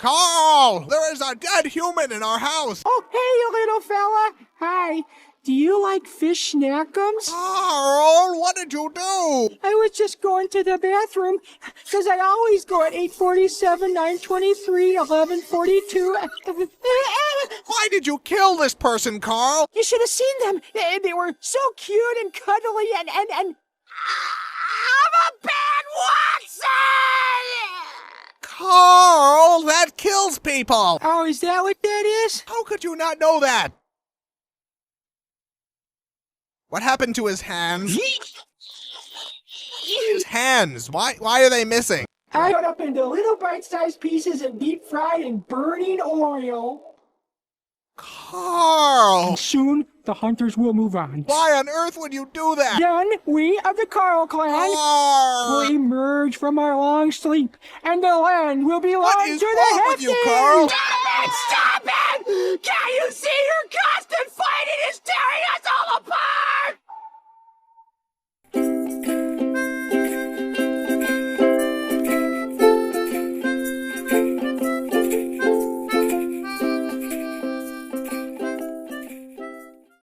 Carl! There is a dead human in our house! Oh, hey, little fella. Hi. Do you like fish snackums? Carl, what did you do? I was just going to the bathroom, because I always go at 8:47, 9:23, 11:42. Why did you kill this person, Carl? You should have seen them. They were so cute and cuddly and... I'm a bad Watson! Carl, that kills people! Oh, is that what that is? How could you not know that? What happened to his hands? His hands! Why are they missing? I cut up into little bite-sized pieces and deep-fried in burning oil. Carl! Soon, the hunters will move on. Why on earth would you do that? Then, we of the Carl clan Carl! will emerge from our long sleep, and the land will belong What is to the wrong with you, hefty. Carl? Stop it! Stop it! Can't you see her coming?